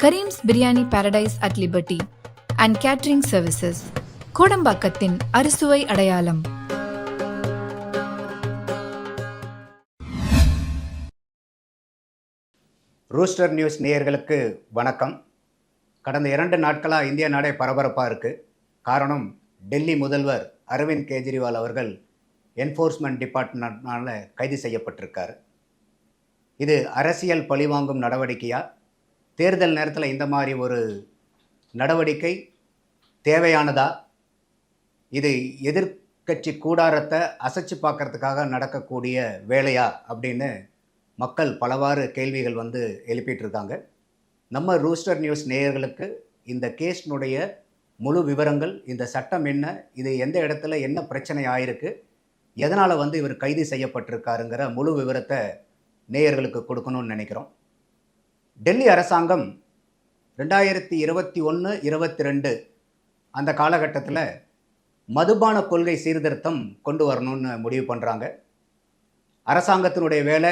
Karim's biryani paradise at liberty and catering services, கோடம்பாக்கத்தின் அறுசுவை அடையாளம். ரூஸ்டர் நியூஸ் நேயர்களுக்கு வணக்கம். கடந்த 2 நாட்களாக இந்திய நாடே பரபரப்பாக இருக்குது. காரணம், டெல்லி முதல்வர் அரவிந்த் கெஜ்ரிவால் அவர்கள் என்ஃபோர்ஸ்மெண்ட் டிபார்ட்மெண்ட்னால கைது செய்யப்பட்டிருக்கார். இது அரசியல் பழிவாங்கும் நடவடிக்கையா? தேர்தல் நேரத்தில் இந்த மாதிரி ஒரு நடவடிக்கை தேவையானதா? இது எதிர்க்கட்சி கூடாரத்தை அசைச்சு பார்க்கறதுக்காக நடக்கக்கூடிய வேலையா அப்படின்னு மக்கள் பலவாறு கேள்விகள் எழுப்பிட்டு இருக்காங்க. நம்ம ரூஸ்டர் நியூஸ் நேயர்களுக்கு இந்த கேஸ்னுடைய முழு விவரங்கள், இந்த சட்டம் என்ன, இது எந்த இடத்துல என்ன பிரச்சனை ஆயிருக்கு, எதனால் இவர் கைது செய்யப்பட்டிருக்காருங்கிற முழு விவரத்தை நேயர்களுக்கு கொடுக்கணும்னு நினைக்கிறோம். டெல்லி அரசாங்கம் 2021-22 அந்த காலகட்டத்தில் மதுபான கொள்கை சீர்திருத்தம் கொண்டு வரணும்னு முடிவு பண்ணுறாங்க. அரசாங்கத்தினுடைய வேலை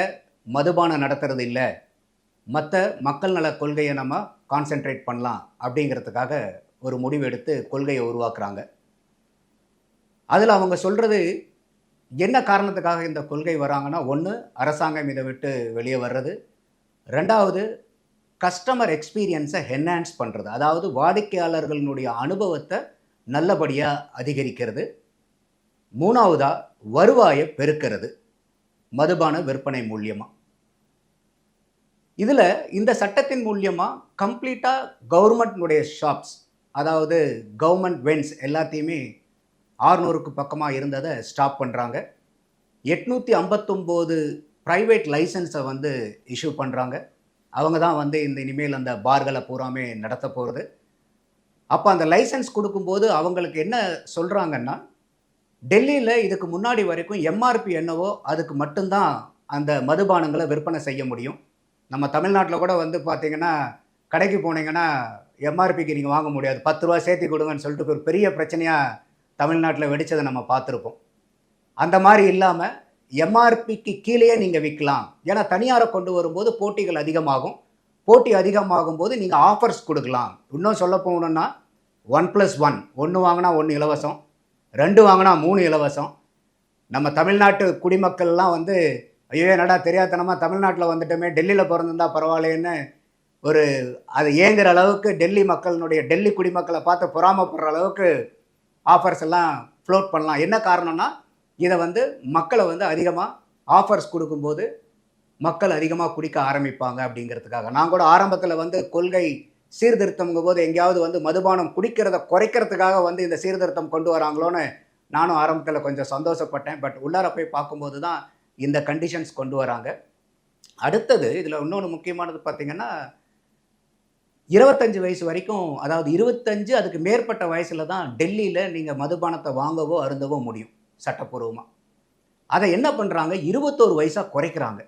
மதுபானம் நடத்துறது இல்லை, மற்ற மக்கள் நல கொள்கையை நம்ம கான்சென்ட்ரேட் பண்ணலாம் அப்படிங்கிறதுக்காக ஒரு முடிவு எடுத்து கொள்கையை உருவாக்குறாங்க. அதில் அவங்க சொல்கிறது என்ன காரணத்துக்காக இந்த கொள்கை வராங்கன்னா, ஒன்று அரசாங்கம் இதை விட்டு வெளியே வர்றது, ரெண்டாவது கஸ்டமர் எக்ஸ்பீரியன்ஸை என்ஹான்ஸ் பண்ணுறது, அதாவது வாடிக்கையாளர்களுடைய அனுபவத்தை நல்லபடியாக அதிகரிக்கிறது, மூணாவதாக வருவாயை பெருக்கிறது மதுபான விற்பனை மூலியமாக. இதில் இந்த சட்டத்தின் மூலியமாக கம்ப்ளீட்டாக கவர்மெண்ட்னுடைய ஷாப்ஸ், அதாவது கவர்மெண்ட் வென்ஸ் எல்லாத்தையுமே 600க்கு பக்கமாக இருந்ததை ஸ்டாப் பண்ணுறாங்க. 859 ப்ரைவேட் லைசன்ஸை இஷ்யூ பண்ணுறாங்க. அவங்க தான் இந்த இனிமேல் அந்த பார்களை பூராமே நடத்த போகிறது. அப்போ அந்த லைசன்ஸ் கொடுக்கும்போது அவங்களுக்கு என்ன சொல்கிறாங்கன்னா, டெல்லியில் இதுக்கு முன்னாடி வரைக்கும் எம்ஆர்பி என்னவோ அதுக்கு மட்டும்தான் அந்த மதுபானங்களை விற்பனை செய்ய முடியும். நம்ம தமிழ்நாட்டில் கூட பார்த்திங்கன்னா, கடைக்கு போனீங்கன்னா எம்ஆர்பிக்கு நீங்கள் வாங்க முடியாது, 10 ரூபா சேர்த்து கொடுங்கன்னு சொல்லிட்டு ஒரு பெரிய பிரச்சனையாக தமிழ்நாட்டில் வெடித்ததை நம்ம பார்த்துருப்போம். அந்த மாதிரி இல்லாமல் எம்ஆர்பிக்கு கீழேயே நீங்கள் விற்கலாம். ஏன்னா தனியாரை கொண்டு வரும்போது போட்டிகள் அதிகமாகும். போட்டி அதிகமாகும் போது நீங்கள் ஆஃபர்ஸ் கொடுக்கலாம். இன்னும் சொல்ல போகணுன்னா 1+1, 1 வாங்கினா 1 இலவசம், 2 வாங்கினா 3 இலவசம். நம்ம தமிழ்நாட்டு குடிமக்கள்லாம் ஐயோ என்னடா தெரியாதனமாக தமிழ்நாட்டில் வந்துட்டோமே, டெல்லியில் பிறந்திருந்தா பரவாயில்லைன்னு ஒரு அது ஏங்குற அளவுக்கு டெல்லி குடிமக்களை பார்த்து பொறாமப்படுற அளவுக்கு ஆஃபர்ஸ் எல்லாம் ஃப்ளோட் பண்ணலாம். என்ன காரணம்னா, இதை மக்களை அதிகமாக ஆஃபர்ஸ் கொடுக்கும்போது மக்கள் அதிகமாக குடிக்க ஆரம்பிப்பாங்க அப்படிங்கிறதுக்காக. நான் கூட ஆரம்பத்தில் கொள்கை சீர்திருத்தம்ங்கும் போது எங்கேயாவது மதுபானம் குடிக்கிறத குறைக்கிறதுக்காக இந்த சீர்திருத்தம் கொண்டு வராங்களோன்னு நானும் ஆரம்பத்தில் கொஞ்சம் சந்தோஷப்பட்டேன். பட் உள்ளார போய் பார்க்கும்போது தான் இந்த கண்டிஷன்ஸ் கொண்டு வராங்க. அடுத்தது இதில் இன்னொன்று முக்கியமானது பார்த்திங்கன்னா, 25 வயசு வரைக்கும், அதாவது 25 அதுக்கு மேற்பட்ட வயசில் தான் டெல்லியில் நீங்கள் மதுபானத்தை வாங்கவோ அருந்தவோ முடியும் சட்டப்பூர்வமாக. அதை என்ன பண்ணுறாங்க, 21 வயசாக குறைக்கிறாங்க.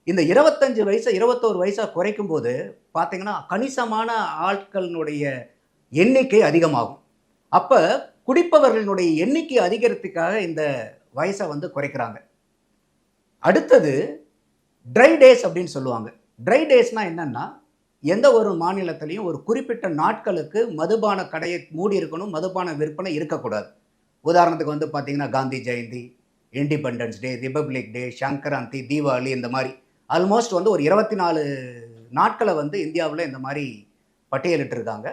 இந்த 25 வயசை 21 வயசாக குறைக்கும் போது பார்த்திங்கன்னா கணிசமான ஆட்களினுடைய எண்ணிக்கை அதிகமாகும். அப்போ குடிப்பவர்களுடைய எண்ணிக்கை அதிகரிக்கிறதுக்காக இந்த வயசை குறைக்கிறாங்க. அடுத்தது ட்ரை டேஸ் அப்படின்னு சொல்லுவாங்க. ட்ரை டேஸ்னால் என்னென்னா, எந்த ஒரு மாநிலத்திலையும் ஒரு குறிப்பிட்ட நாட்களுக்கு மதுபான கடையை மூடி இருக்கணும், மதுபான விற்பனை இருக்கக்கூடாது. உதாரணத்துக்கு பார்த்திங்கன்னா Gandhi Jayanti, independence day, republic day, Sankranti, Deepavali, இந்த மாதிரி ஆல்மோஸ்ட் ஒரு 24 நாட்களை இந்தியாவில் இந்த மாதிரி பட்டியலிட்டிருக்காங்க.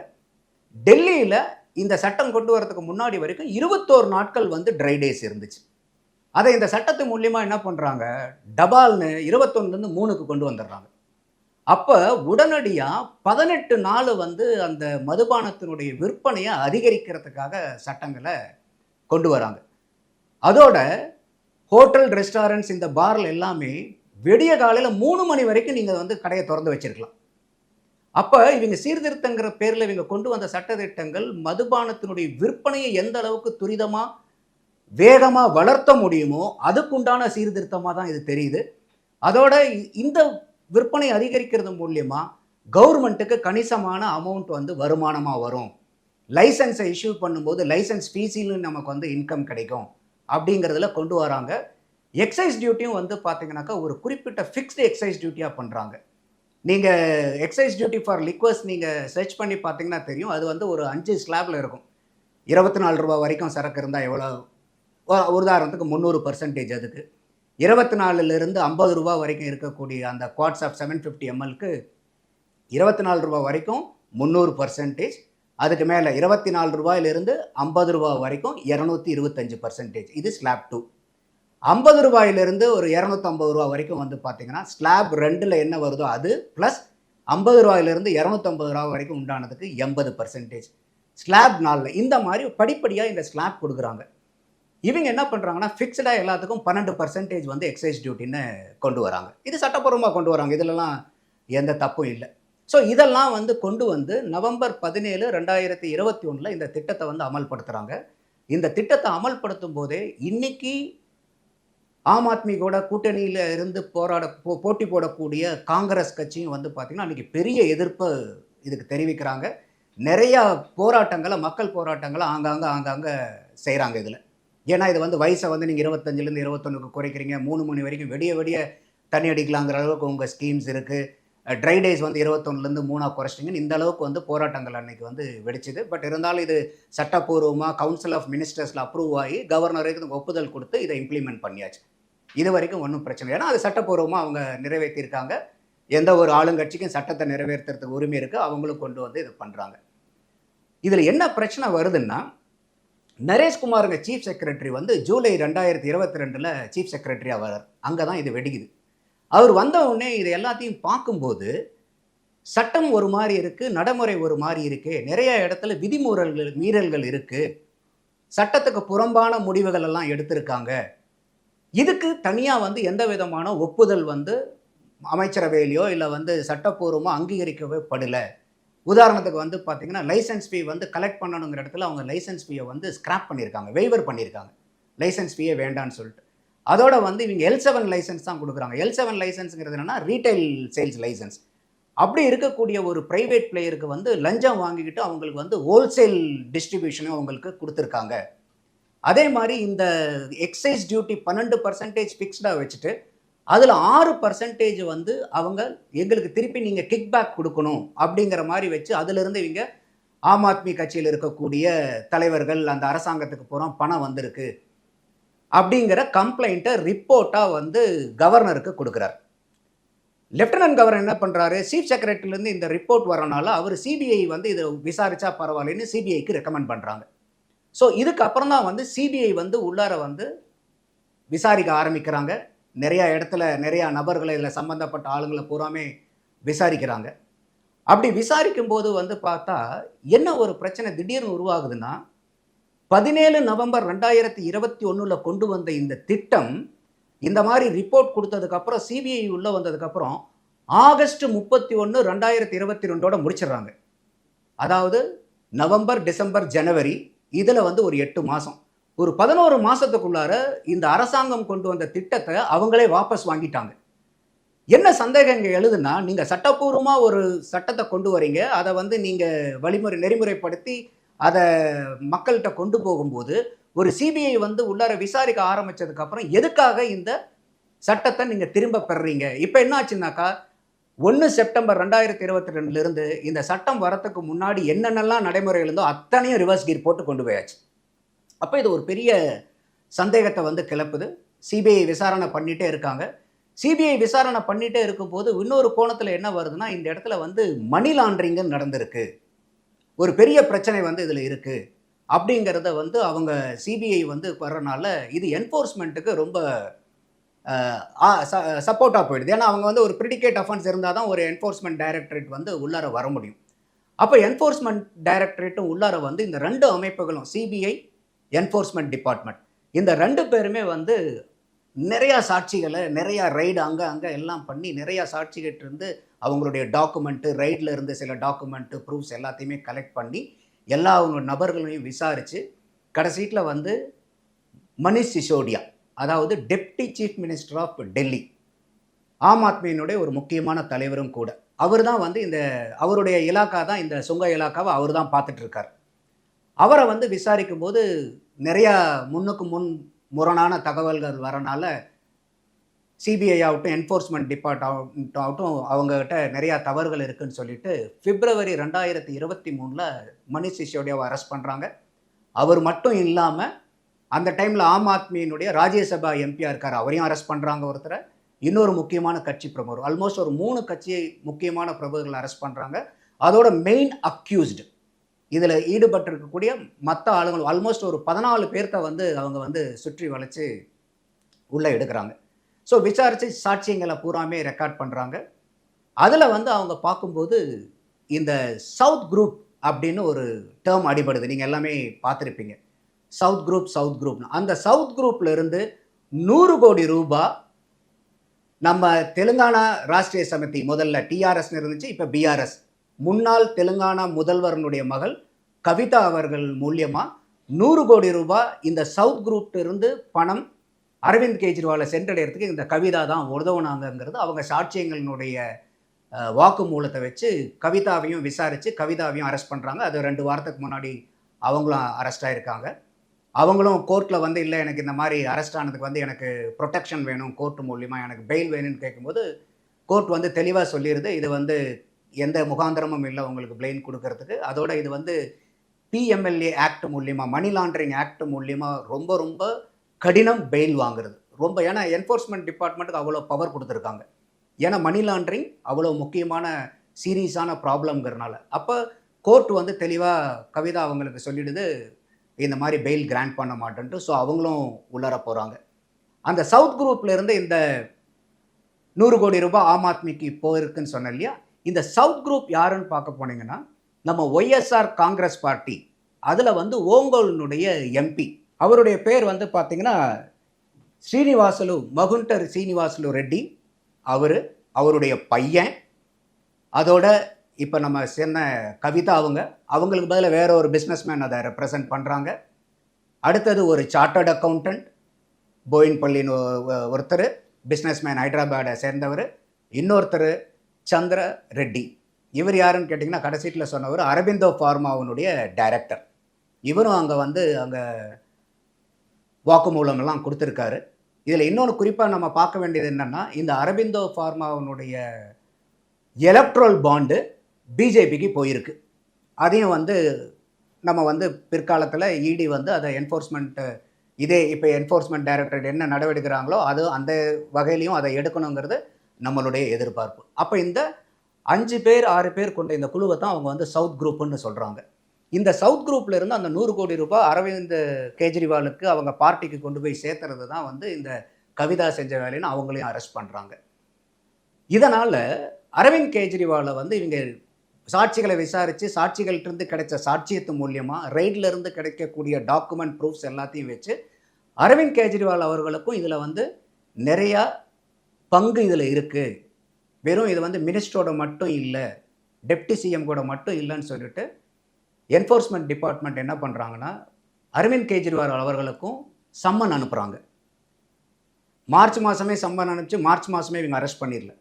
டெல்லியில் இந்த சட்டம் கொண்டு வரதுக்கு முன்னாடி வரைக்கும் 21 நாட்கள் ட்ரை டேஸ் இருந்துச்சு. அதை இந்த சட்டத்து மூலியமாக என்ன பண்ணுறாங்க, டபால்னு 21லேருந்து 3க்கு கொண்டு வந்துடுறாங்க. அப்போ உடனடியாக 18 நாள் அந்த மதுபானத்தினுடைய விற்பனையை அதிகரிக்கிறதுக்காக சட்டங்களை கொண்டு வராங்க. அதோட ஹோட்டல், ரெஸ்டாரண்ட்ஸ், இந்த பாரில் எல்லாமே விடிய காலையில் 3 மணி வரைக்கும் நீங்கள் கடையை திறந்து வச்சிருக்கலாம். அப்போ இவங்க சீர்திருத்தங்கிற பேரில் இவங்க கொண்டு வந்த சட்டத்திட்டங்கள் மதுபானத்தினுடைய விற்பனையை எந்த அளவுக்கு துரிதமாக வேகமாக வளர்த்த முடியுமோ அதுக்குண்டான சீர்திருத்தமாக தான் இது தெரியுது. அதோட இந்த விற்பனை அதிகரிக்கிறது மூலியமாக கவர்மெண்ட்டுக்கு கணிசமான அமௌண்ட் வருமானமாக வரும். லைசன்ஸை இஷ்யூ பண்ணும்போது லைசன்ஸ் ஃபீஸிலும் நமக்கு இன்கம் கிடைக்கும் அப்படிங்கிறதுல கொண்டு வராங்க. எக்ஸைஸ் டியூட்டியும் பார்த்திங்கனாக்கா ஒரு குறிப்பிட்ட ஃபிக்ஸ்டு எக்ஸைஸ் டியூட்டியாக பண்ணுறாங்க. நீங்கள் எக்ஸைஸ் டியூட்டி ஃபார் லிக்வர்ஸ் நீங்கள் சர்ச் பண்ணி பார்த்தீங்கன்னா தெரியும். அது வந்து ஒரு 5 ஸ்லாப்ல இருக்கும். ₹24 வரைக்கும் சரக்கு இருந்தால் எவ்வளோ, உதாரணத்துக்கு 300% அதுக்கு. 24லிருந்து ₹50 வரைக்கும் இருக்கக்கூடிய அந்த குவாட்ஸ் ஆஃப் 750 mlக்கு ₹24 வரைக்கும் 300%. அதுக்கு மேலே ₹24லிருந்து ₹50 வரைக்கும் 225%. இது ஸ்லாப் 2. ₹50லிருந்து ஒரு ₹250 வரைக்கும் வந்து பார்த்தீங்கன்னா ஸ்லாப் 2ல் என்ன வருதோ அது ப்ளஸ் ₹50லிருந்து ₹250 வரைக்கும் உண்டானதுக்கு 80%. ஸ்லாப் 4 இந்த மாதிரி படிப்படியாக இந்த ஸ்லாப் கொடுக்குறாங்க. இவங்க என்ன பண்ணுறாங்கன்னா ஃபிக்ஸ்டாக எல்லாத்துக்கும் 12% வந்து எக்ஸைஸ் டியூட்டின்னு கொண்டு வராங்க. இது சட்டப்பூர்வமாக கொண்டு வராங்க. இதிலலாம் எந்த தப்பும் இல்லை. ஸோ இதெல்லாம் வந்து கொண்டு வந்து நவம்பர் 17, 2021 இந்த திட்டத்தை வந்து அமல்படுத்துகிறாங்க. இந்த திட்டத்தை அமல்படுத்தும் போதே இன்னைக்கு ஆம் ஆத்மி கூட கூட்டணியில் இருந்து போட்டி போடக்கூடிய காங்கிரஸ் கட்சியும் வந்து பார்த்திங்கன்னா அன்றைக்கி பெரிய எதிர்ப்பு இதுக்கு தெரிவிக்கிறாங்க. நிறையா போராட்டங்களை, மக்கள் போராட்டங்களை ஆங்காங்கே செய்கிறாங்க இதில். ஏன்னா இது வந்து வயசை வந்து நீங்கள் 25லேருந்து 21க்கு குறைக்கிறீங்க, 3 மணி வரைக்கும் விடிய தண்ணி அடிக்கலாங்கிற அளவுக்கு உங்கள் ஸ்கீம்ஸ் இருக்குது, ட்ரை டேஸ் வந்து 21லேருந்து 3 குறைச்சிட்டிங்கன்னு இந்த அளவுக்கு வந்து போராட்டங்கள் அன்றைக்கி வந்து வெடிச்சுது. பட் இருந்தாலும் இது சட்டப்பூர்வமாக கவுன்சில் ஆஃப் மினிஸ்டர்ஸில் அப்ரூவ் ஆகி கவர்னருக்கு ஒப்புதல் கொடுத்து இதை இம்ப்ளிமெண்ட் பண்ணியாச்சு. இது வரைக்கும் ஒன்றும் பிரச்சனை இல்லை. ஏன்னா அது சட்டப்பூர்வமாக அவங்க நிறைவேற்றியிருக்காங்க. எந்த ஒரு ஆளுங்கட்சிக்கும் சட்டத்தை நிறைவேற்றுறதுக்கு உரிமை இருக்குது, அவங்களும் கொண்டு வந்து இது பண்ணுறாங்க. இதில் என்ன பிரச்சனை வருதுன்னா, நரேஷ்குமாருங்க சீஃப் செக்ரட்டரி வந்து ஜூலை 2022 சீஃப் செக்ரட்டரியாக வரார். அங்கே தான் இது வெடிக்குது. அவர் வந்த உடனே இது எல்லாத்தையும் பார்க்கும்போது சட்டம் ஒரு மாதிரி இருக்குது, நடைமுறை ஒரு மாதிரி இருக்குது, நிறைய இடத்துல மீறல்கள் இருக்குது, சட்டத்துக்கு புறம்பான முடிவுகள் எல்லாம் எடுத்திருக்காங்க. இதுக்கு தனியாக வந்து எந்த விதமான ஒப்புதல் வந்து அமைச்சரவையிலையோ இல்லை வந்து சட்டப்பூர்வமாக அங்கீகரிக்கவே படலை. உதாரணத்துக்கு வந்து பார்த்திங்கன்னா லைசன்ஸ் ஃபீ வந்து கலெக்ட் பண்ணணுங்கிற இடத்துல அவங்க லைசன்ஸ் ஃபீயை வந்து ஸ்க்ராப் பண்ணியிருக்காங்க, வெய்வர் பண்ணியிருக்காங்க, லைசன்ஸ் ஃபீயே வேண்டான்னு சொல்லிட்டு. அதோட வந்து இவங்க L7 லைசன்ஸ் தான் கொடுக்குறாங்க. L7 லைசன்ஸுங்கிறது என்னென்னா ரீட்டைல் சேல்ஸ் லைசன்ஸ். அப்படி இருக்கக்கூடிய ஒரு ப்ரைவேட் பிளேயருக்கு வந்து லஞ்சம் வாங்கிக்கிட்டு அவங்களுக்கு வந்து ஹோல்சேல் டிஸ்ட்ரிபியூஷனும் அவங்களுக்கு கொடுத்துருக்காங்க. அதே மாதிரி இந்த எக்ஸைஸ் டியூட்டி 12% ஃபிக்ஸ்டாக வச்சுட்டு அதில் 6% வந்து அவங்க எங்களுக்கு திருப்பி நீங்கள் கிக் பேக் கொடுக்கணும் அப்படிங்கிற மாதிரி வச்சு அதிலிருந்து இவங்க ஆம் ஆத்மி கட்சியில் இருக்கக்கூடிய தலைவர்கள் அந்த அரசாங்கத்துக்கு போகிறோம் பணம் வந்திருக்கு அப்படிங்கிற கம்ப்ளைண்ட்டை ரிப்போர்ட்டாக வந்து கவர்னருக்கு கொடுக்குறார். லெப்டினன்ட் கவர்னர் என்ன பண்ணுறாரு, சீஃப் செக்ரட்டரியிலேருந்து இந்த ரிப்போர்ட் வரனால அவர் சிபிஐ வந்து இதை விசாரித்தா பரவாயில்லன்னு சிபிஐக்கு ரெக்கமெண்ட் பண்ணுறாங்க. ஸோ இதுக்கப்புறம் தான் வந்து சிபிஐ வந்து உள்ளார வந்து விசாரிக்க ஆரம்பிக்கிறாங்க. நிறையா இடத்துல நிறையா நபர்களை இதில் சம்மந்தப்பட்ட ஆளுங்களை பூராமே விசாரிக்கிறாங்க. அப்படி விசாரிக்கும் போது வந்து பார்த்தா என்ன ஒரு பிரச்சனை திடீர்னு உருவாகுதுன்னா, 17 நவம்பர் 2021 கொண்டு வந்த இந்த திட்டம் இந்த மாதிரி ரிப்போர்ட் கொடுத்ததுக்கப்புறம் சிபிஐ உள்ளே வந்ததுக்கப்புறம் ஆகஸ்ட் 31, 2022 முடிச்சிடுறாங்க. அதாவது நவம்பர், டிசம்பர், ஜனவரி இதில் வந்து ஒரு 8 மாதம், ஒரு 11 மாதத்துக்குள்ளார இந்த அரசாங்கம் கொண்டு வந்த திட்டத்தை அவங்களே வாபஸ் வாங்கிட்டாங்க. என்ன சந்தேகம் இங்கே எழுதுனா, நீங்கள் சட்டப்பூர்வமாக ஒரு சட்டத்தை கொண்டு வரீங்க, அதை வந்து நீங்கள் நெறிமுறைப்படுத்தி அதை மக்கள்கிட்ட கொண்டு போகும்போது ஒரு சிபிஐ வந்து உள்ளார விசாரிக்க ஆரம்பித்ததுக்கப்புறம் எதுக்காக இந்த சட்டத்தை நீங்கள் திரும்ப பெறுறீங்க? இப்போ என்ன ஆச்சுன்னாக்கா 1 செப்டம்பர் 2022 இந்த சட்டம் வரத்துக்கு முன்னாடி என்னென்னலாம் நடைமுறைகள் இருந்தோ அத்தனையும் ரிவர்ஸ் கீர் போட்டு கொண்டு போயாச்சு. அப்போ இது ஒரு பெரிய சந்தேகத்தை வந்து கிளப்புது. சிபிஐ விசாரணை பண்ணிகிட்டே இருக்காங்க. சிபிஐ விசாரணை பண்ணிகிட்டே இருக்கும்போது இன்னொரு கோணத்தில் என்ன வருதுன்னா, இந்த இடத்துல வந்து மணி லாண்ட்ரிங்கு நடந்திருக்கு, ஒரு பெரிய பிரச்சனை வந்து இதில் இருக்குது அப்படிங்கிறத வந்து அவங்க சிபிஐ வந்து வர்றனால இது என்ஃபோர்ஸ்மெண்ட்டுக்கு ரொம்ப சப்போர்ட்டாக போயிடுது. ஏன்னா அவங்க வந்து ஒரு ப்ரிடிகேட் அஃபென்ஸ் இருந்தால் தான் ஒரு என்ஃபோர்ஸ்மெண்ட் டைரக்டரேட் வந்து உள்ளார வர முடியும். அப்போ என்ஃபோர்ஸ்மெண்ட் டைரக்டரேட்டும் உள்ளார வந்து இந்த 2 அமைப்புகளும் சிபிஐ, என்ஃபோர்ஸ்மெண்ட் டிபார்ட்மெண்ட் இந்த 2 பேருமே வந்து நிறையா சாட்சிகளை, நிறையா ரைடு அங்கே எல்லாம் பண்ணி நிறையா சாட்சிகிட்ட இருந்து அவங்களுடைய டாக்குமெண்ட்டு, ரைடில் இருந்து சில டாக்குமெண்ட்டு, ப்ரூஃப்ஸ் எல்லாத்தையுமே கலெக்ட் பண்ணி எல்லா அவங்க நபர்களையும் விசாரித்து கடைசீட்டில் வந்து மனிஷ் சிசோடியா, அதாவது deputy chief minister of Delhi, Aam ஆத்மியினுடைய ஒரு முக்கியமான தலைவரும் கூட, அவர் தான் வந்து இந்த அவருடைய இலாக்கா தான் இந்த சுங்க இலாக்காவை அவர் தான் பார்த்துட்ருக்கார். அவரை வந்து விசாரிக்கும் போது நிறையா முன்னுக்கு முன் முரணான தகவல்கள் வரனால சிபிஐ ஆகட்டும், என்ஃபோர்ஸ்மெண்ட் டிபார்ட்மெண்ட் ஆகட்டும், அவங்ககிட்ட நிறையா தவறுகள் இருக்குன்னு சொல்லிட்டு பிப்ரவரி 2023 மணிஷ் சிசோடியாவை அரெஸ்ட் பண்ணுறாங்க. அவர் மட்டும் இல்லாமல் அந்த டைமில் ஆம் ஆத்மியினுடைய ராஜ்யசபா எம்பியாக இருக்கார், அவரையும் அரெஸ்ட் பண்ணுறாங்க ஒருத்தரை. இன்னொரு முக்கியமான கட்சி பிரமுகர், ஆல்மோஸ்ட் ஒரு 3 கட்சி முக்கியமான பிரமுகர்கள் அரெஸ்ட் பண்ணுறாங்க. அதோட மெயின் அக்யூஸ்டு, இதில் ஈடுபட்டிருக்கக்கூடிய மற்ற ஆளுங்கள் ஆல்மோஸ்ட் ஒரு 14 பேர்த்த வந்து அவங்க வந்து சுற்றி வளைச்சு உள்ளே எடுக்கிறாங்க. ஸோ விசாரித்து சாட்சியங்களை பூராமே ரெக்கார்ட் பண்ணுறாங்க. அதில் வந்து அவங்க பார்க்கும்போது இந்த சவுத் குரூப் அப்படின்னு ஒரு டேர்ம் அடிபடுது. நீங்கள் எல்லாமே பார்த்துருப்பீங்க, சவுத் குரூப்னு. அந்த சவுத் குரூப்ல இருந்து 100 கோடி ரூபாய் நம்ம தெலுங்கானா ராஷ்டிரிய சமிதி, முதல்ல டிஆர்எஸ் இருந்துச்சு, இப்போ பிஆர்எஸ், முன்னாள் தெலுங்கானா முதல்வரனுடைய மகள் கவிதா அவர்கள் மூலியமாக 100 கோடி ரூபாய் இந்த சவுத் குரூப்ல இருந்து பணம் அரவிந்த் கெஜ்ரிவாலை சென்றடைகிறதுக்கு இந்த கவிதா தான் உதவுனாங்கிறது அவங்க சாட்சியங்களினுடைய வாக்குமூலத்தை வச்சு கவிதாவையும் விசாரித்து கவிதாவையும் அரெஸ்ட் பண்ணுறாங்க. அது 2 வாரத்துக்கு முன்னாடி அவங்களும் அரெஸ்ட் ஆகிருக்காங்க. அவங்களும் கோர்ட்டில் வந்து இல்லை, எனக்கு இந்த மாதிரி அரெஸ்ட் ஆனதுக்கு வந்து எனக்கு ப்ரொடெக்ஷன் வேணும், கோர்ட் மூலியமாக எனக்கு பெயில் வேணும்னு கேட்கும்போது கோர்ட் வந்து தெளிவாக சொல்லிடுது, இது வந்து எந்த முகாந்திரமும் இல்லை உங்களுக்கு பெயில் கொடுக்கறதுக்கு. அதோட இது வந்து பிஎம்எல்ஏ ஆக்ட் மூலியமாக, மணி லாண்டரிங் ஆக்ட் மூலியமாக ரொம்ப ரொம்ப கடினம் பெயில் வாங்குறது. ரொம்ப, ஏன்னா என்ஃபோர்ஸ்மெண்ட் டிபார்ட்மெண்ட்டுக்கு அவ்வளோ பவர் கொடுத்துருக்காங்க. ஏன்னா மணி லாண்டரிங் அவ்வளோ முக்கியமான சீரியஸான ப்ராப்ளம்ங்கிறனால. அப்போ கோர்ட் வந்து தெளிவாக கவிதா அவங்களுக்கு சொல்லிடுது, இந்த மாதிரி பெயில் கிராண்ட் பண்ண மாட்டேன்ட்டு. ஸோ அவங்களும் உள்ளர போகிறாங்க. அந்த சவுத் குரூப்ல இருந்து இந்த 100 கோடி ரூபாய் ஆம் ஆத்மிக்கு போயிருக்குன்னு சொன்னேன் இல்லையா, இந்த சவுத் குரூப் யாருன்னு பார்க்க போனீங்கன்னா நம்ம ஒய்எஸ்ஆர் காங்கிரஸ் பார்ட்டி, அதில் வந்து ஓங்கோலினுடைய எம்பி, அவருடைய பேர் வந்து பார்த்தீங்கன்னா ஸ்ரீனிவாசலு, மகுண்டர் ஸ்ரீனிவாசலு ரெட்டி. அவருடைய பையன், அதோட இப்போ நம்ம சொன்ன கவிதா அவங்களுக்கு பதிலாக வேற ஒரு பிஸ்னஸ்மேன் அதை ரெப்ரசன்ட் பண்ணுறாங்க. அடுத்தது ஒரு சார்ட்டர்ட் அக்கௌண்டன்ட் போயின்பள்ளின்னு ஒருத்தர், பிஸ்னஸ்மேன் ஹைதராபாடை சேர்ந்தவர். இன்னொருத்தர் சந்திர ரெட்டி. இவர் யாருன்னு கேட்டிங்கன்னா கடைசீட்டில் சொன்னவர் அரபிந்தோ ஃபார்மாவினுடைய டைரக்டர். இவரும் அங்கே வாக்குமூலமெல்லாம் கொடுத்துருக்காரு. இதில் இன்னொன்று குறிப்பாக நம்ம பார்க்க வேண்டியது என்னென்னா, இந்த அரபிந்தோ ஃபார்மாவினுடைய எலக்ட்ரல் பாண்டு பிஜேபிக்கு போயிருக்கு. அதையும் வந்து நம்ம வந்து பிற்காலத்தில் இடி வந்து அதை இப்போ என்ஃபோர்ஸ்மெண்ட் டைரக்டரேட் என்ன நடவடிக்கிறாங்களோ அது அந்த வகையிலையும் அதை எடுக்கணுங்கிறது நம்மளுடைய எதிர்பார்ப்பு. அப்போ இந்த 5 பேர் 6 பேர் கொண்ட இந்த குழுவை தான் அவங்க வந்து சவுத் குரூப்புன்னு சொல்கிறாங்க. இந்த சவுத் குரூப்ல இருந்து அந்த 100 கோடி ரூபாய் அரவிந்த் கெஜ்ரிவாலுக்கு அவங்க பார்ட்டிக்கு கொண்டு போய் சேர்த்துறது தான் வந்து இந்த கவிதா செஞ்ச வேலைன்னு அவங்களையும் அரெஸ்ட் பண்ணுறாங்க. இதனால் அரவிந்த் கெஜ்ரிவாலை வந்து இவங்க சாட்சிகளை விசாரித்து சாட்சிகள்கிட்ட கிடைச்ச சாட்சியத்து மூலியமாக ரெய்டில் இருந்து கிடைக்கக்கூடிய டாக்குமெண்ட் ப்ரூஃப்ஸ் எல்லாத்தையும் வச்சு அரவிந்த் கெஜ்ரிவால் அவர்களுக்கும் இதில் வந்து நிறையா பங்கு இதில் இருக்குது, வெறும் இது வந்து மினிஸ்டரோட மட்டும் இல்லை, டெப்டி சிஎம் கூட மட்டும் இல்லைன்னு சொல்லிட்டு என்ஃபோர்ஸ்மெண்ட் டிபார்ட்மெண்ட் என்ன பண்ணுறாங்கன்னா அரவிந்த் கெஜ்ரிவால் அவர்களுக்கும் சம்மன் அனுப்புகிறாங்க. மார்ச் மாதமே சம்மன் அனுப்பிச்சு மார்ச் மாதமே இவங்க அரெஸ்ட் பண்ணிடல.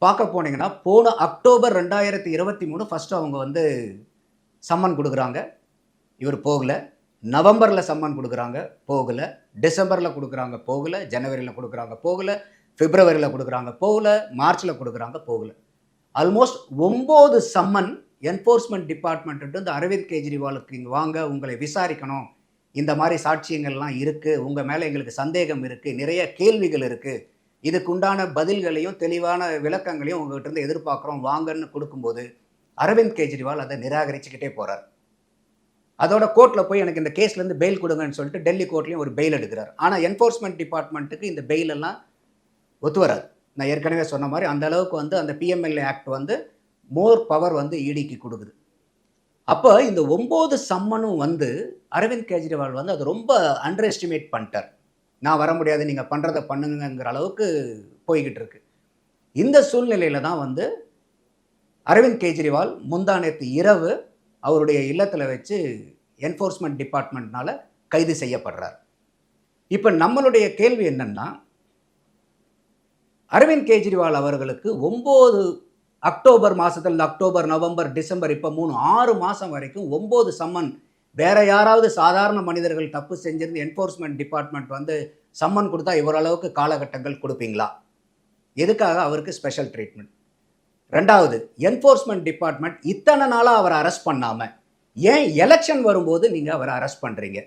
பார்க்க போனீங்கன்னா போன அக்டோபர் 2023 ஃபஸ்ட்டு அவங்க வந்து சம்மன் கொடுக்குறாங்க, இவர் போகலை. நவம்பரில் சம்மன் கொடுக்குறாங்க, போகலை. டிசம்பரில் கொடுக்குறாங்க, போகலை. ஜனவரியில் கொடுக்குறாங்க, போகலை. பிப்ரவரியில் கொடுக்குறாங்க, போகலை. மார்ச்சில் கொடுக்குறாங்க, போகலை. ஆல்மோஸ்ட் 9 சம்மன் என்ஃபோர்ஸ்மெண்ட் டிபார்ட்மெண்ட் இந்த அரவிந்த் கெஜ்ரிவாலுக்கு இங்கே வாங்க, உங்களை விசாரிக்கணும், இந்த மாதிரி சாட்சியங்கள்லாம் இருக்குது, உங்கள் மேலே எங்களுக்கு சந்தேகம் இருக்குது, நிறைய கேள்விகள் இருக்குது, இதுக்குண்டான பதில்களையும் தெளிவான விளக்கங்களையும் உங்கள்கிட்ட இருந்து எதிர்பார்க்குறோம், வாங்கன்னு கொடுக்கும்போது அரவிந்த் கெஜ்ரிவால் அதை நிராகரிச்சுக்கிட்டே போகிறார். அதோட கோர்ட்டில் போய் எனக்கு இந்த கேஸ்லேருந்து பெயில் கொடுங்கன்னு சொல்லிட்டு டெல்லி கோர்ட்லேயும் ஒரு பெயில் எடுக்கிறார். ஆனால் என்ஃபோர்ஸ்மெண்ட் டிபார்ட்மெண்ட்டுக்கு இந்த பெயிலெல்லாம் ஒத்து வராது. நான் ஏற்கனவே சொன்ன மாதிரி அந்த அளவுக்கு வந்து அந்த பிஎம்எல்ஏ ஆக்ட் வந்து மோர் பவர் வந்து இடிக்கு கொடுக்குது. அப்போ இந்த 9 சம்மனும் வந்து அரவிந்த் கெஜ்ரிவால் வந்து அதை ரொம்ப அண்டர் எஸ்டிமேட் பண்ணிட்டார். நான் வர முடியாது, நீங்கள் பண்ணுறதை பண்ணுங்கிற அளவுக்கு போய்கிட்டு இருக்கு. இந்த சூழ்நிலையில் தான் வந்து அரவிந்த் கெஜ்ரிவால் முந்தானேத்து இரவு அவருடைய இல்லத்தில் வச்சு என்ஃபோர்ஸ்மெண்ட் டிபார்ட்மெண்ட்னால கைது செய்யப்படுறார். இப்போ நம்மளுடைய கேள்வி என்னன்னா, அரவிந்த் கெஜ்ரிவால் அவர்களுக்கு 9 அக்டோபர் மாதத்தில், அக்டோபர், நவம்பர், டிசம்பர், இப்போ 6 மாதம் வரைக்கும் 9 சம்மன். வேற யாராவது சாதாரண மனிதர்கள் தப்பு செஞ்சிருந்து என்ஃபோர்ஸ்மெண்ட் டிபார்ட்மெண்ட் வந்து சம்மன் கொடுத்தா இவரளவுக்கு காலகட்டங்கள் கொடுப்பீங்களா? எதுக்காக அவருக்கு ஸ்பெஷல் ட்ரீட்மெண்ட்? ரெண்டாவது, என்ஃபோர்ஸ்மெண்ட் டிபார்ட்மெண்ட் இத்தனை நாளாக அவரை அரெஸ்ட் பண்ணாம ஏன் எலெக்ஷன் வரும்போது நீங்கள் அவரை அரெஸ்ட் பண்ணுறீங்க?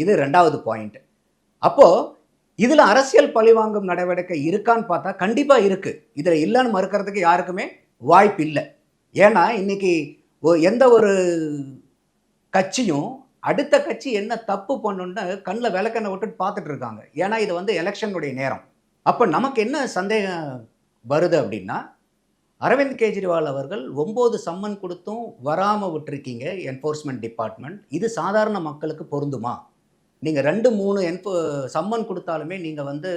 இது ரெண்டாவது பாயிண்ட். அப்போ இதில் அரசியல் பழிவாங்கும் நடவடிக்கை இருக்கான்னு பார்த்தா கண்டிப்பாக இருக்கு. இதில் இல்லைன்னு மறுக்கிறதுக்கு யாருக்குமே வாய்ப்பு இல்லை. ஏன்னா இன்னைக்கு எந்த ஒரு கட்சியும் அடுத்த கட்சி என்ன தப்பு பண்ணணும்னு கண்ணில் விளக்கெண்ணை விட்டுட்டு பார்த்துட்டு இருக்காங்க. ஏன்னா இது வந்து எலெக்ஷனுடைய நேரம். அப்போ நமக்கு என்ன சந்தேகம் வருது அப்படின்னா, அரவிந்த் கெஜ்ரிவால் அவர்கள் 9 சம்மன் கொடுத்தும் வராமல் விட்டுருக்கீங்க என்ஃபோர்ஸ்மெண்ட் டிபார்ட்மெண்ட். இது சாதாரண மக்களுக்கு பொருந்துமா? நீங்கள் 2, 3 சம்மன் கொடுத்தாலுமே நீங்கள் வந்து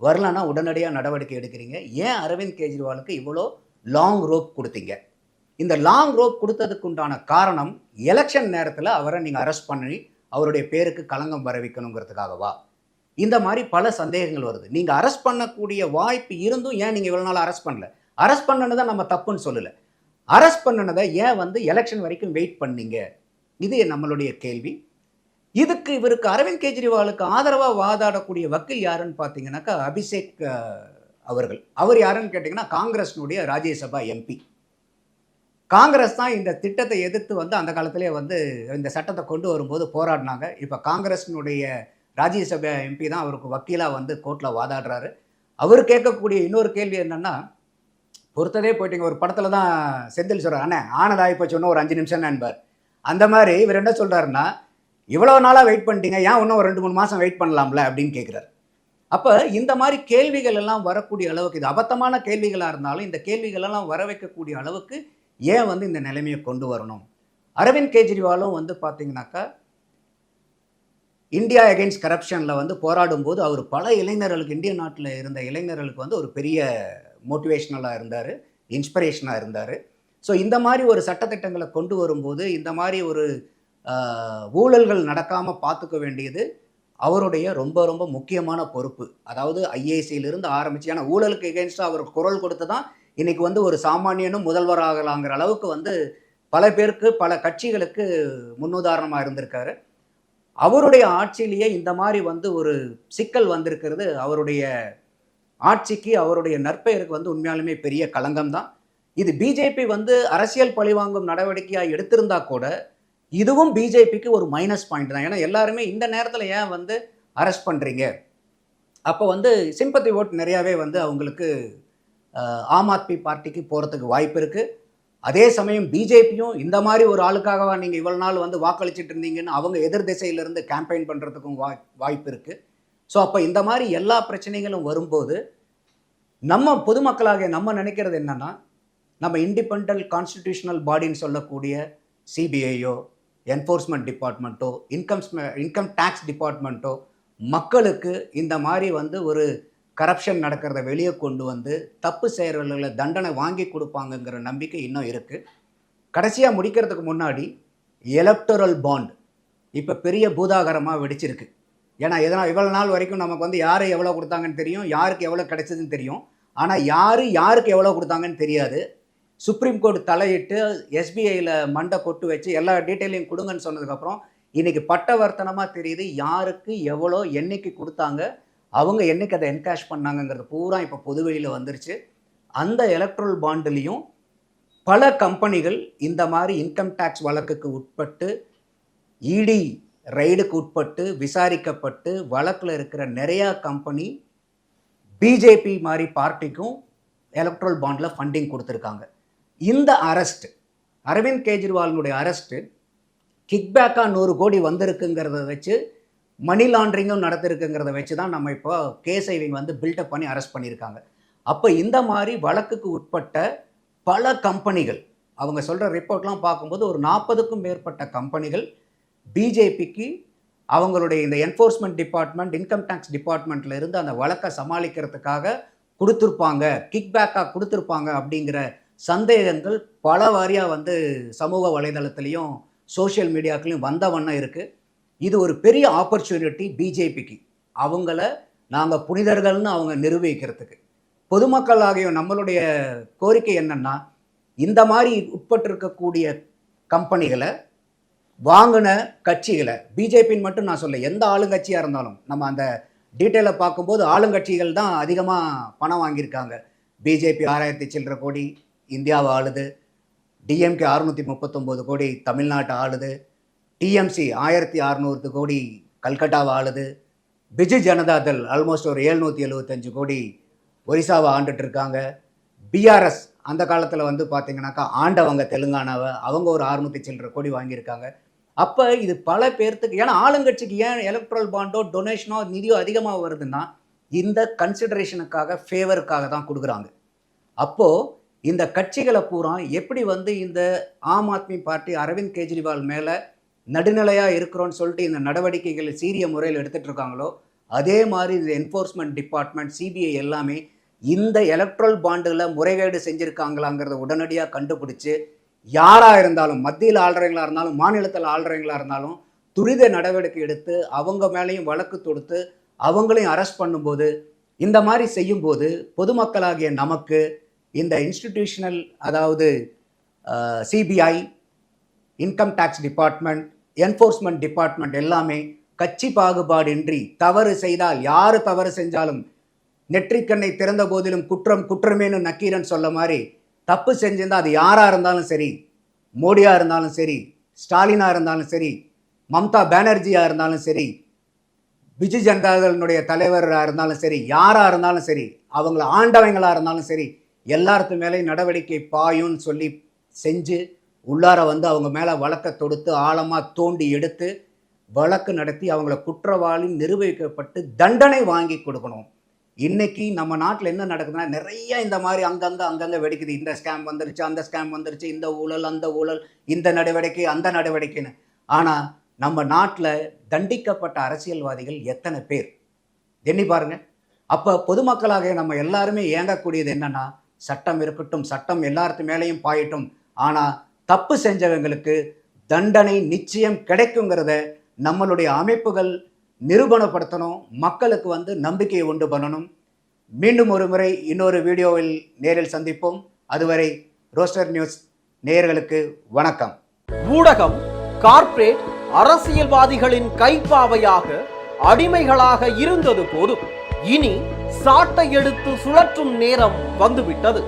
வரலன்னா உடனடியாக நடவடிக்கை எடுக்கிறீங்க. ஏன் அரவிந்த் கெஜ்ரிவாலுக்கு இவ்வளோ லாங் ரோப் கொடுத்தீங்க? இந்த லாங் ரோப் கொடுத்ததுக்கு உண்டான காரணம் எலெக்ஷன் நேரத்தில் அவரை நீங்கள் அரெஸ்ட் பண்ணி அவருடைய பேருக்கு களங்கம் வர வைக்கணுங்கிறதுக்காகவா? இந்த மாதிரி பல சந்தேகங்கள் வருது. நீங்கள் அரெஸ்ட் பண்ணக்கூடிய வாய்ப்பு இருந்தும் ஏன் நீங்கள் இவ்வளோ நாள் அரெஸ்ட் பண்ணல? அரெஸ்ட் பண்ணனதை நம்ம தப்புன்னு சொல்லலை. அரெஸ்ட் பண்ணனதை ஏன் வந்து எலெக்ஷன் வரைக்கும் வெயிட் பண்ணீங்க? இது நம்மளுடைய கேள்வி. இதுக்கு இவருக்கு அரவிந்த் கெஜ்ரிவாலுக்கு ஆதரவாக வாதாடக்கூடிய வக்கீல் யாருன்னு பார்த்தீங்கன்னாக்கா அபிஷேக் அவர்கள். அவர் யாருன்னு கேட்டிங்கன்னா காங்கிரஸ்னுடைய ராஜ்யசபா எம்பி. காங்கிரஸ் தான் இந்த திட்டத்தை எதிர்த்து வந்து அந்த காலத்திலே வந்து இந்த சட்டத்தை கொண்டு வரும்போது போராடினாங்க. இப்போ காங்கிரஸினுடைய ராஜ்யசபா எம்பி தான் அவருக்கு வக்கீலாக வந்து கோர்ட்டில் வாதாடுறாரு. அவர் கேட்கக்கூடிய இன்னொரு கேள்வி என்னென்னா, பொறுத்ததே போயிட்டீங்க. ஒரு படத்தில் தான் செந்தில் சொல்கிறார், அண்ணே ஆனதாகி போச்சு இன்னும் ஒரு 5 நிமிஷம் நண்பர். அந்த மாதிரி இவர் என்ன சொல்கிறாருன்னா, இவ்வளோ நாளாக வெயிட் பண்ணிட்டீங்க, ஏன் இன்னும் ஒரு 2-3 மாதம் வெயிட் பண்ணலாம்ல அப்படின்னு கேட்குறாரு. அப்போ இந்த மாதிரி கேள்விகள் எல்லாம் வரக்கூடிய அளவுக்கு, இது அபத்தமான கேள்விகளாக இருந்தாலும் இந்த கேள்விகள் எல்லாம் வர வைக்கக்கூடிய அளவுக்கு ஏன் வந்து இந்த நிலைமையை கொண்டு வரணும்? அரவிந்த் கெஜ்ரிவாலும் வந்து பார்த்தீங்கன்னாக்கா இந்தியா அகெயின்ஸ்ட் கரப்ஷனில் வந்து போராடும் போது அவர் பல இளைஞர்களுக்கு, இந்திய நாட்டில் இருந்த இளைஞர்களுக்கு வந்து ஒரு பெரிய மோட்டிவேஷ்னலாக இருந்தார், இன்ஸ்பிரேஷனாக இருந்தார். ஸோ இந்த மாதிரி ஒரு சட்டத்திட்டங்களை கொண்டு வரும்போது இந்த மாதிரி ஒரு ஊழல்கள் நடக்காமல் பார்த்துக்க வேண்டியது அவருடைய ரொம்ப ரொம்ப முக்கியமான பொறுப்பு. அதாவது ஐஏசியிலிருந்து ஆரம்பித்து, ஏன்னா ஊழலுக்கு எகென்ஸ்டாக அவர் குரல் கொடுத்து தான் இன்னைக்கு வந்து ஒரு சாமானியனும் முதல்வராகலாங்கிற அளவுக்கு வந்து பல பேருக்கு, பல கட்சிகளுக்கு முன்னுதாரணமாக இருந்திருக்காரு. அவருடைய ஆட்சியிலேயே இந்த மாதிரி வந்து ஒரு சிக்கல் வந்திருக்கிறது அவருடைய ஆட்சிக்கு, அவருடைய நற்பெயருக்கு வந்து உண்மையாலுமே பெரிய களங்கம் தான். இது பிஜேபி வந்து அரசியல் பழிவாங்கும் நடவடிக்கையாக எடுத்திருந்தா கூட இதுவும் பிஜேபிக்கு ஒரு மைனஸ் பாயிண்ட் தான். ஏன்னா எல்லாருமே இந்த நேரத்தில் ஏன் வந்து அரெஸ்ட் பண்ணுறீங்க? அப்போ வந்து சிம்பத்தி ஓட் நிறையாவே வந்து அவங்களுக்கு ஆம் ஆத்மி பார்ட்டிக்கு போகிறதுக்கு வாய்ப்பு இருக்குது. அதே சமயம் பிஜேபியும் இந்த மாதிரி ஒரு ஆளுக்காகவா நீங்கள் இவ்வளோ நாள் வந்து வாக்களிச்சுட்டு இருந்தீங்கன்னு அவங்க எதிர் திசையிலிருந்து கேம்பெயின் பண்ணுறதுக்கும் வாய்ப்பு இருக்குது. ஸோ அப்போ இந்த மாதிரி எல்லா பிரச்சனைகளும் வரும்போது நம்ம பொதுமக்களாக நம்ம நினைக்கிறது என்னென்னா, நம்ம இண்டிபெண்டன்ட் கான்ஸ்டிடியூஷனல் பாடின்னு சொல்லக்கூடிய சிபிஐயோ, என்ஃபோர்ஸ்மெண்ட் டிபார்ட்மெண்ட்டோ, இன்கம் டேக்ஸ் டிபார்ட்மெண்ட்டோ மக்களுக்கு இந்த மாதிரி வந்து ஒரு கரப்ஷன் நடக்கிறத வெளியே கொண்டு வந்து தப்பு செய்கிறவர்களை தண்டனை வாங்கி கொடுப்பாங்கங்கிற நம்பிக்கை இன்னும் இருக்குது. கடைசியாக முடிக்கிறதுக்கு முன்னாடி எலக்டோரல் பாண்ட் இப்போ பெரிய பூதாகரமாக வெடிச்சிருக்கு. ஏன்னா இவ்வளோ நாள் வரைக்கும் நமக்கு வந்து யார் எவ்வளோ கொடுத்தாங்கன்னு தெரியும், யாருக்கு எவ்வளோ கிடைச்சதுன்னு தெரியும். ஆனால் யாருக்கு எவ்வளோ கொடுத்தாங்கன்னு தெரியாது. சுப்ரீம் கோர்ட் தலையிட்டு எஸ்பிஐயில் மண்டை கொட்டு வச்சு எல்லா டீட்டெயிலையும் கொடுங்கன்னு சொன்னதுக்கப்புறம் இன்றைக்கி பட்டவர்த்தனமாக தெரியுது யாருக்கு எவ்வளோ என்னைக்கு கொடுத்தாங்க, அவங்க என்னைக்கு அதை என்கேஷ் பண்ணாங்கங்கிறது பூரா இப்போ பொதுவெளியில் வந்துருச்சு. அந்த எலக்ட்ரல் பாண்ட்லேயும் பல கம்பெனிகள் இந்த மாதிரி இன்கம் டேக்ஸ் வழக்குக்கு உட்பட்டு, இடி ரைடுக்கு உட்பட்டு விசாரிக்கப்பட்டு வழக்கில் இருக்கிற நிறையா கம்பெனி பிஜேபி மாதிரி பார்ட்டிக்கும் எலக்ட்ரல் பாண்டில் ஃபண்டிங் கொடுத்துருக்காங்க. இந்த அரெஸ்ட், அரவிந்த் கெஜ்ரிவாலினுடைய அரெஸ்ட்டு கிக்பேக்காக 100 கோடி வந்திருக்குங்கிறத வச்சு, மணி லாண்ட்ரிங்கும் நடத்திருக்குங்கிறத வச்சு தான் நம்ம இப்போ கேஸை இவங்க வந்து பில்டப் பண்ணி அரெஸ்ட் பண்ணியிருக்காங்க. அப்போ இந்த மாதிரி வழக்குக்கு உட்பட்ட பல கம்பெனிகள், அவங்க சொல்கிற ரிப்போர்ட்லாம் பார்க்கும்போது ஒரு 40க்கும் மேற்பட்ட கம்பெனிகள் பிஜேபிக்கு அவங்களுடைய இந்த என்ஃபோர்ஸ்மெண்ட் டிபார்ட்மெண்ட், இன்கம் டேக்ஸ் டிபார்ட்மெண்ட்டில் இருந்து அந்த வழக்கை சமாளிக்கிறதுக்காக கொடுத்துருப்பாங்க, கிக்பேக்காக கொடுத்துருப்பாங்க அப்படிங்கிற சந்தேகங்கள் பல வாரியாக வந்து சமூக வலைதளத்துலேயும் சோஷியல் மீடியாக்களையும் வந்த வண்ணம் இருக்குது. இது ஒரு பெரிய ஆப்பர்ச்சுனிட்டி பிஜேபிக்கு, அவங்கள நாங்கள் புனிதர்கள்னு அவங்க நிரூபிக்கிறதுக்கு. பொதுமக்கள் ஆகிய நம்மளுடைய கோரிக்கை என்னென்னா, இந்த மாதிரி உட்பட்டிருக்கக்கூடிய கம்பெனிகளை வாங்கின கட்சிகளை, பிஜேபின்னு மட்டும் நான் சொல்ல, எந்த ஆளுங்கட்சியாக இருந்தாலும் நம்ம அந்த டீட்டெயிலை பார்க்கும்போது ஆளுங்கட்சிகள் தான் அதிகமாக பணம் வாங்கியிருக்காங்க. பிஜேபி 6000 சில்லற கோடி இந்தியாவை ஆளுது, டிஎம்கே 639 கோடி தமிழ்நாட்டை ஆளுது, டிஎம்சி 1600 கோடி கல்கட்டாவை ஆளுது, பிஜு ஜனதா தள் ஆல்மோஸ்ட் ஒரு 775 கோடி ஒரிசாவை ஆண்டுட்டு இருக்காங்க. பிஆர்எஸ் அந்த காலத்தில் வந்து பார்த்தீங்கன்னாக்கா ஆண்டவங்க தெலுங்கானாவை, அவங்க ஒரு 600 சில்லற கோடி வாங்கியிருக்காங்க. அப்போ இது பல பேர்த்துக்கு, ஏன்னா ஆளுங்கட்சிக்கு ஏன் எலக்ட்ரல் பாண்டோ டொனேஷனோ நிதியோ அதிகமாக வருதுன்னா இந்த கன்சிடரேஷனுக்காக ஃபேவருக்காக தான் கொடுக்குறாங்க. அப்போது இந்த கட்சிகளை பூரா எப்படி வந்து இந்த ஆம் ஆத்மி பார்ட்டி அரவிந்த் கெஜ்ரிவால் மேலே நடுநிலையாக இருக்கிறோன்னு சொல்லிட்டு இந்த நடவடிக்கைகளை சீரிய முறையில் எடுத்துகிட்டு இருக்காங்களோ, அதே மாதிரி இந்த என்ஃபோர்ஸ்மெண்ட் டிபார்ட்மெண்ட் சிபிஐ எல்லாமே இந்த எலக்ட்ரல் பாண்டில் முறைகேடு செஞ்சுருக்காங்களாங்கிறத உடனடியாக கண்டுபிடிச்சி யாராக இருந்தாலும், மத்தியில் ஆள்றவங்களாக இருந்தாலும் மாநிலத்தில் ஆள்றவங்களாக இருந்தாலும் துரித நடவடிக்கை எடுத்து அவங்க மேலேயும் வழக்கு தொடுத்து அவங்களையும் அரெஸ்ட் பண்ணும்போது, இந்த மாதிரி செய்யும்போது பொதுமக்களாகிய நமக்கு இந்த இன்ஸ்டிடியூஷனல், அதாவது CBI, income tax department, enforcement department எல்லாமே கட்சி பாகுபாடின்றி தவறு செய்தால், யார் தவறு செஞ்சாலும் நெற்றிக்கண்ணை திறந்த போதிலும் குற்றம் குற்றமேனு நக்கீரன் சொல்ல மாதிரி, தப்பு செஞ்சிருந்தால் அது யாராக இருந்தாலும் சரி, மோடியாக இருந்தாலும் சரி, ஸ்டாலினாக இருந்தாலும் சரி, மம்தா பானர்ஜியாக இருந்தாலும் சரி, பிஜு ஜனதாதளுடைய தலைவராக இருந்தாலும் சரி, யாராக இருந்தாலும் சரி, அவங்கள ஆண்டவங்களாக இருந்தாலும் சரி, எல்லாத்து மேலேயும் நடவடிக்கை பாயும்னு சொல்லி செஞ்சு உள்ளார வந்து அவங்க மேலே வழக்கை தொடுத்து ஆழமாக தோண்டி எடுத்து வழக்கு நடத்தி அவங்கள குற்றவாளி நிரூபிக்கப்பட்டு தண்டனை வாங்கி கொடுக்கணும். இன்னைக்கு நம்ம நாட்டில் என்ன நடக்குதுன்னா, நிறைய இந்த மாதிரி அங்கங்கே வெடிக்குது. இந்த ஸ்கேம் வந்துருச்சு, அந்த ஸ்கேம் வந்துருச்சு, இந்த ஊழல் அந்த ஊழல், இந்த நடவடிக்கை அந்த நடவடிக்கைன்னு. ஆனால் நம்ம நாட்டில் தண்டிக்கப்பட்ட அரசியல்வாதிகள் எத்தனை பேர் எண்ணி பாருங்க. அப்போ பொதுமக்களாக நம்ம எல்லாருமே ஏங்கக்கூடியது என்னன்னா, சட்டம் இருக்கட்டும், சட்டம் எல்லாத்து மேலேயும் பாயட்டும், ஆனால் தப்பு செஞ்சவங்களுக்கு தண்டனை நிச்சயம் கிடைக்குங்கிறத நம்மளுடைய அமைப்புகள் நிரூபணப்படுத்தணும். மக்களுக்கு வந்து நம்பிக்கையை உண்டு பண்ணணும். மீண்டும் ஒரு முறை இன்னொரு வீடியோவில் நேரில் சந்திப்போம். அதுவரை ரோஸ்டர் நியூஸ் நேயர்களுக்கு வணக்கம். ஊடகம் கார்ப்பரேட் அரசியல்வாதிகளின் கைப்பாவையாக அடிமைகளாக இருந்தது போதும். இனி சாட்டை எடுத்து சுழற்றும் நேரம் வந்துவிட்டது.